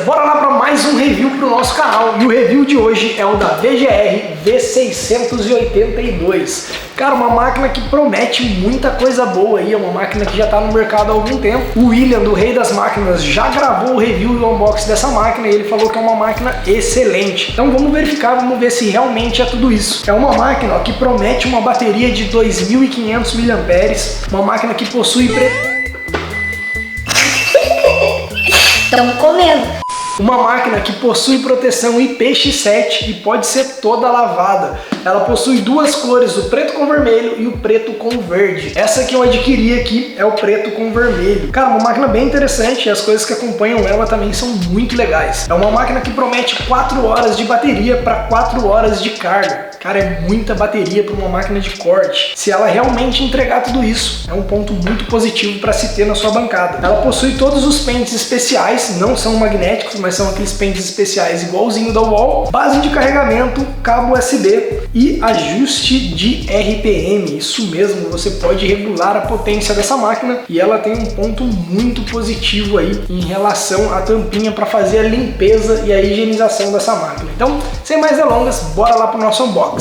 bora lá para mais um review pro nosso canal. E o review de hoje é o da VGR V682. Cara, uma máquina que promete muita coisa boa aí, é uma máquina que já está no mercado há algum tempo. O William, do Rei das Máquinas, já gravou o review e o unboxing dessa máquina e ele falou que é uma máquina excelente. Então vamos verificar, vamos ver se realmente é tudo isso. É uma máquina que promete uma bateria de 2.500 mAh, uma máquina que possui... Estão comendo. Uma máquina que possui proteção IPX7 e pode ser toda lavada. Ela possui duas cores, o preto com vermelho e o preto com verde. Essa que eu adquiri aqui é o preto com vermelho. Cara, uma máquina bem interessante e as coisas que acompanham ela também são muito legais. É uma máquina que promete 4 horas de bateria para 4 horas de carga. Cara, é muita bateria para uma máquina de corte. Se ela realmente entregar tudo isso, é um ponto muito positivo para se ter na sua bancada. Ela possui todos os pentes especiais, não são magnéticos, mas são aqueles pentes especiais igualzinho da Wall. Base de carregamento, cabo USB e ajuste de RPM. Isso mesmo, você pode regular a potência dessa máquina e ela tem um ponto muito positivo aí em relação à tampinha para fazer a limpeza e a higienização dessa máquina. Então, sem mais delongas, bora lá para o nosso unboxing.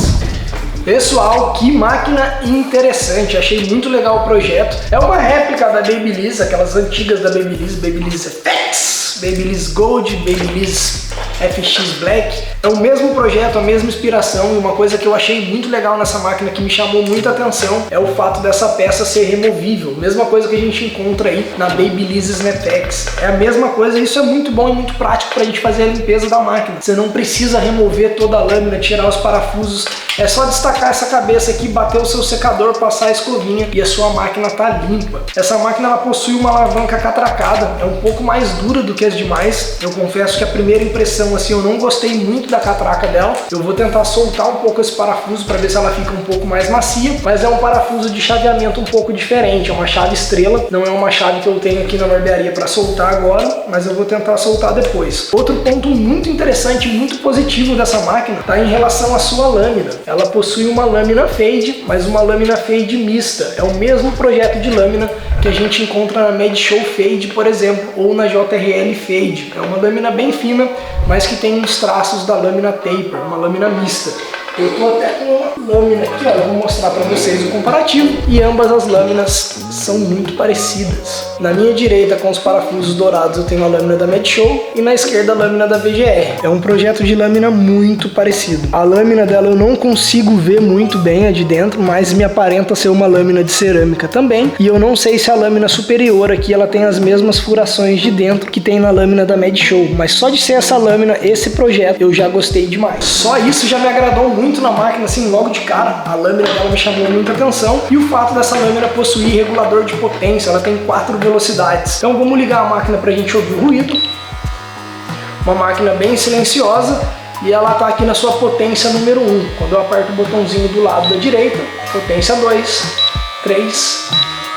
Pessoal, que máquina interessante, achei muito legal o projeto. É uma réplica da Babyliss, aquelas antigas da Babyliss, Babyliss FX, Babyliss Gold, Babyliss FX Black. É o mesmo projeto, a mesma inspiração, e uma coisa que eu achei muito legal nessa máquina que me chamou muita atenção é o fato dessa peça ser removível. Mesma coisa que a gente encontra aí na Babyliss Snap-X. É a mesma coisa, isso é muito bom e muito prático pra gente fazer a limpeza da máquina. Você não precisa remover toda a lâmina, tirar os parafusos, é só destacar essa cabeça aqui, bater o seu secador, passar a escovinha e a sua máquina tá limpa. Essa máquina ela possui uma alavanca catracada, é um pouco mais dura do que as demais. Eu confesso que a primeira impressão assim, eu não gostei muito da catraca dela. Eu vou tentar soltar um pouco esse parafuso para ver se ela fica um pouco mais macia, mas é um parafuso de chaveamento um pouco diferente, é uma chave estrela, não é uma chave que eu tenho aqui na barbearia para soltar agora, mas eu vou tentar soltar depois. Outro ponto muito interessante, muito positivo dessa máquina está em relação à sua lâmina. Ela possui uma lâmina fade, mas uma lâmina fade mista. É o mesmo projeto de lâmina que a gente encontra na Medshow Fade, por exemplo, ou na JRL Fade. É uma lâmina bem fina, mas que tem uns traços da lâmina taper, uma lâmina mista. Eu tô até com uma lâmina aqui, ó, eu vou mostrar para vocês o comparativo, e ambas as lâminas são muito parecidas. Na minha direita, com os parafusos dourados, eu tenho a lâmina da Medshow e na esquerda a lâmina da VGR. É um projeto de lâmina muito parecido. A lâmina dela eu não consigo ver muito bem a de dentro, mas me aparenta ser uma lâmina de cerâmica também, e eu não sei se a lâmina superior aqui ela tem as mesmas furações de dentro que tem na lâmina da Medshow, mas só de ser essa lâmina, esse projeto, eu já gostei demais. Só isso já me agradou muito na máquina, assim, logo de cara. A lâmina dela me chamou muita atenção e o fato dessa lâmina possuir regulador de potência, ela tem 4 velocidades. Então vamos ligar a máquina pra gente ouvir o ruído. Uma máquina bem silenciosa e ela tá aqui na sua potência número 1. Quando eu aperto o botãozinho do lado da direita, potência 2, 3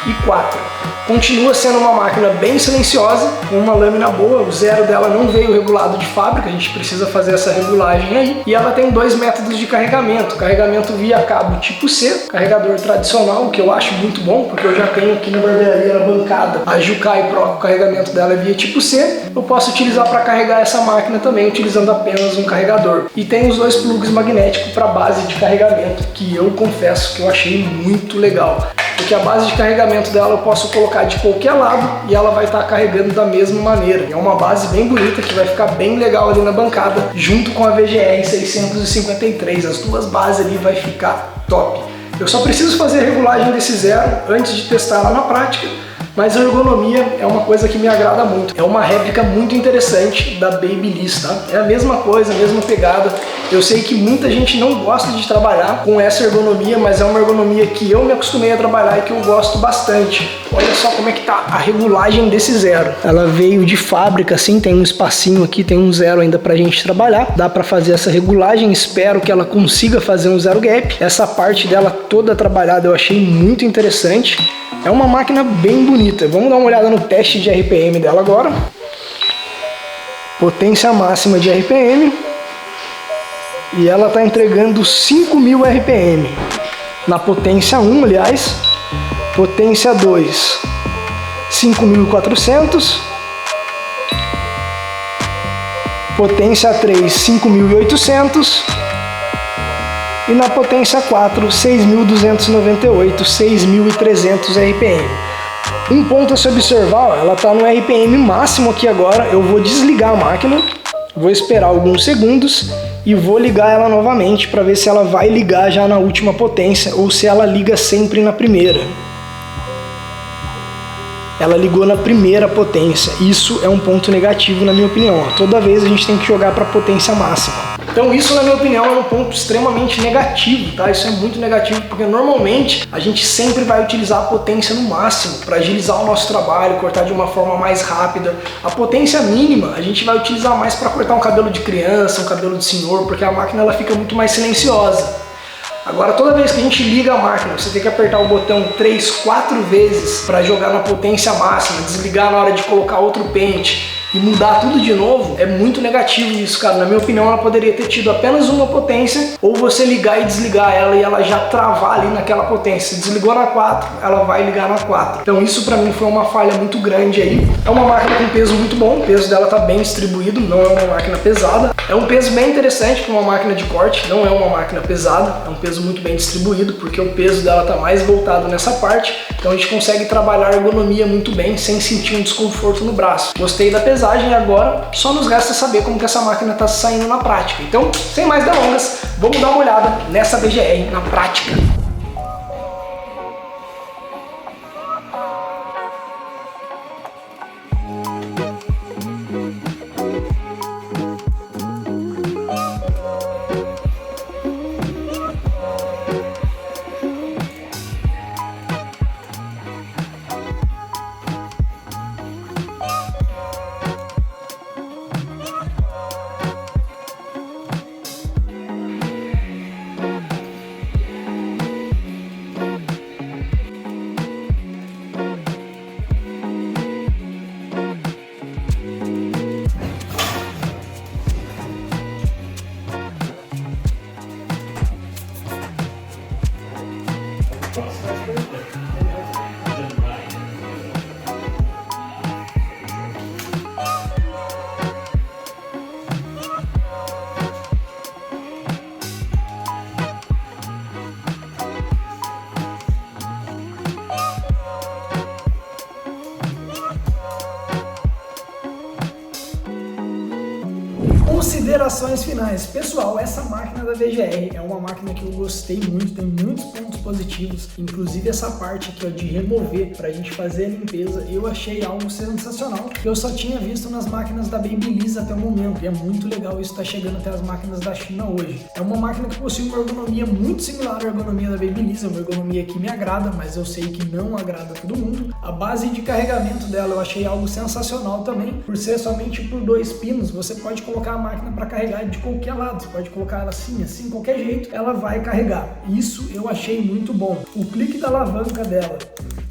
e 4. Continua sendo uma máquina bem silenciosa, com uma lâmina boa, o zero dela não veio regulado de fábrica, a gente precisa fazer essa regulagem aí. E ela tem 2 métodos de carregamento, carregamento via cabo tipo C, carregador tradicional, que eu acho muito bom, porque eu já tenho aqui na barbearia na bancada a Jukai Pro, o carregamento dela é via tipo C. Eu posso utilizar para carregar essa máquina também, utilizando apenas um carregador. E tem os 2 plugs magnéticos para base de carregamento, que eu confesso que eu achei muito legal. Porque a base de carregamento dela eu posso colocar de qualquer lado e ela vai estar carregando da mesma maneira. É uma base bem bonita que vai ficar bem legal ali na bancada, junto com a VGR 653. As duas bases ali vai ficar top. Eu só preciso fazer a regulagem desse zero antes de testar ela na prática, mas a ergonomia é uma coisa que me agrada muito. É uma réplica muito interessante da Babyliss, tá? É a mesma coisa, a mesma pegada. Eu sei que muita gente não gosta de trabalhar com essa ergonomia, mas é uma ergonomia que eu me acostumei a trabalhar e que eu gosto bastante. Olha só como é que tá a regulagem desse zero. Ela veio de fábrica, assim, tem um espacinho aqui, tem um zero ainda pra gente trabalhar. Dá pra fazer essa regulagem, espero que ela consiga fazer um zero gap. Essa parte dela toda trabalhada eu achei muito interessante. É uma máquina bem bonita. Vamos dar uma olhada no teste de RPM dela agora. Potência máxima de RPM. E ela está entregando 5.000 RPM. Na potência 1, aliás. Potência 2, 5.400. Potência 3, 5.800. E na potência 4, 6.298, 6.300 RPM. Um ponto a se observar, ó, ela está no RPM máximo aqui agora. Eu vou desligar a máquina, vou esperar alguns segundos e vou ligar ela novamente para ver se ela vai ligar já na última potência ou se ela liga sempre na primeira. Ela ligou na primeira potência. Isso é um ponto negativo na minha opinião. Toda vez a gente tem que jogar para a potência máxima. Então isso, na minha opinião, é um ponto extremamente negativo, tá? Isso é muito negativo porque normalmente a gente sempre vai utilizar a potência no máximo para agilizar o nosso trabalho, cortar de uma forma mais rápida. A potência mínima a gente vai utilizar mais para cortar um cabelo de criança, um cabelo de senhor, porque a máquina ela fica muito mais silenciosa. Agora, toda vez que a gente liga a máquina, você tem que apertar o botão 3, 4 vezes para jogar na potência máxima, desligar na hora de colocar outro pente e mudar tudo de novo, é muito negativo isso, cara. Na minha opinião, ela poderia ter tido apenas uma potência, ou você ligar e desligar ela e ela já travar ali naquela potência. Se desligou na 4, ela vai ligar na 4. Então isso pra mim foi uma falha muito grande aí. É uma máquina com peso muito bom, o peso dela tá bem distribuído, não é uma máquina pesada. É um peso bem interessante para uma máquina de corte, não é uma máquina pesada, é um peso muito bem distribuído, porque o peso dela tá mais voltado nessa parte, então a gente consegue trabalhar a ergonomia muito bem, sem sentir um desconforto no braço. Gostei da pesagem. Agora só nos resta saber como que essa máquina está saindo na prática. Então, sem mais delongas, vamos dar uma olhada nessa BGR na prática. Considerações finais. Pessoal, essa máquina da BGR é uma máquina que eu gostei muito, tem muitos pontos positivos, inclusive essa parte aqui ó, de remover pra gente fazer a limpeza, eu achei algo sensacional, que eu só tinha visto nas máquinas da Babyliss até o momento, e é muito legal isso tá chegando até as máquinas da China hoje. É uma máquina que possui uma ergonomia muito similar à ergonomia da Babyliss, é uma ergonomia que me agrada, mas eu sei que não agrada a todo mundo. A base de carregamento dela eu achei algo sensacional também, por ser somente por 2 pinos, você pode colocar a máquina para carregar de qualquer lado, você pode colocar ela assim, qualquer jeito, ela vai carregar. Isso eu achei muito bom. O clique da alavanca dela,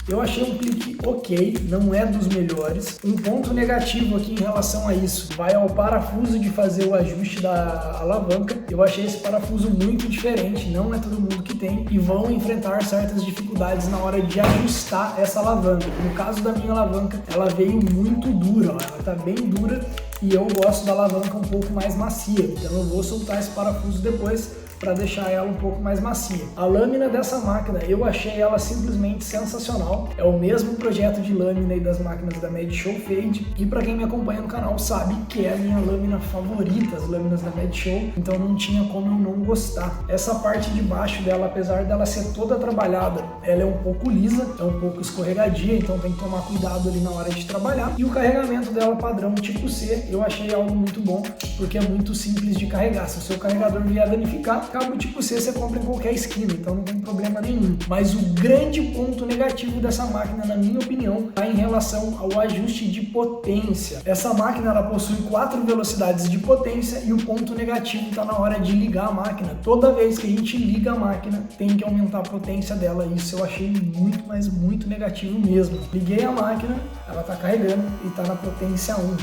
eu achei um clique ok, não é dos melhores. Um ponto negativo aqui em relação a isso, vai ao parafuso de fazer o ajuste da alavanca. Eu achei esse parafuso muito diferente, não é todo mundo que tem, e vão enfrentar certas dificuldades na hora de ajustar essa alavanca. No caso da minha alavanca, ela veio muito dura, ó, ela tá bem dura, e eu gosto da alavanca um pouco mais macia, então eu vou soltar esse parafuso depois para deixar ela um pouco mais macia. A lâmina dessa máquina, eu achei ela simplesmente sensacional. É o mesmo projeto de lâmina aí das máquinas da MedShow Fade, e para quem me acompanha no canal sabe que é a minha lâmina favorita, as lâminas da MedShow, então não tinha como eu não gostar. Essa parte de baixo dela, apesar dela ser toda trabalhada, ela é um pouco lisa, é um pouco escorregadia, então tem que tomar cuidado ali na hora de trabalhar. E o carregamento dela padrão tipo C, eu achei algo muito bom, porque é muito simples de carregar. Se o seu carregador vier danificar, cabo tipo C você compra em qualquer esquina, então não tem problema nenhum. Mas o grande ponto negativo dessa máquina, na minha opinião, está em relação ao ajuste de potência. Essa máquina ela possui 4 velocidades de potência e o ponto negativo está na hora de ligar a máquina. Toda vez que a gente liga a máquina, tem que aumentar a potência dela. Isso eu achei muito, mas muito negativo mesmo. Liguei a máquina, ela está carregando e está na potência 1.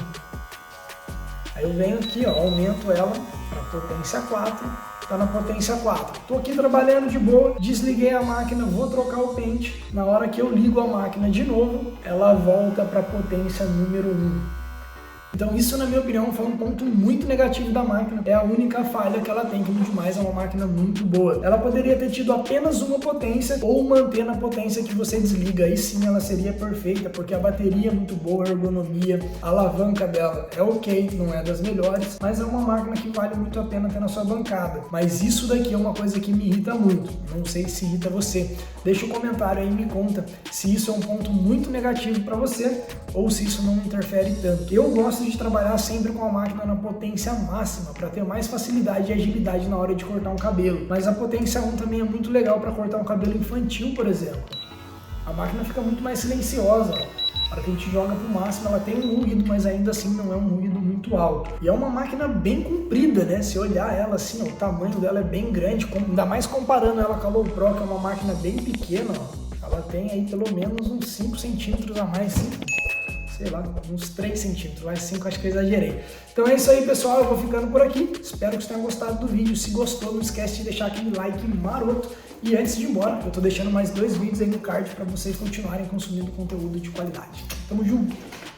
Aí eu venho aqui, ó, aumento ela para potência 4. Tá na potência 4. Tô aqui trabalhando de boa, desliguei a máquina, vou trocar o pente. Na hora que eu ligo a máquina de novo, ela volta para potência número 1. Então isso, na minha opinião, foi um ponto muito negativo da máquina. É a única falha que ela tem, que no demais é uma máquina muito boa. Ela poderia ter tido apenas uma potência ou manter na potência que você desliga. Aí sim ela seria perfeita, porque a bateria é muito boa, a ergonomia, a alavanca dela é ok, não é das melhores, mas é uma máquina que vale muito a pena ter na sua bancada. Mas isso daqui é uma coisa que me irrita muito. Não sei se irrita você. Deixa um comentário aí e me conta se isso é um ponto muito negativo para você ou se isso não interfere tanto. Eu gosto de trabalhar sempre com a máquina na potência máxima para ter mais facilidade e agilidade na hora de cortar um cabelo. Mas a potência 1 também é muito legal para cortar um cabelo infantil, por exemplo. A máquina fica muito mais silenciosa. A hora que a gente joga pro máximo, ela tem um ruído, mas ainda assim não é um ruído muito alto. E é uma máquina bem comprida, né? Se olhar ela assim, ó, o tamanho dela é bem grande, ainda mais comparando ela com a Low Pro, que é uma máquina bem pequena, ó. Ela tem aí pelo menos uns 5 centímetros a mais, sei lá, uns 3 centímetros, mais 5 acho que eu exagerei. Então é isso aí, pessoal, eu vou ficando por aqui. Espero que vocês tenham gostado do vídeo. Se gostou, não esquece de deixar aquele like maroto. E antes de ir embora, eu tô deixando mais 2 vídeos aí no card para vocês continuarem consumindo conteúdo de qualidade. Tamo junto!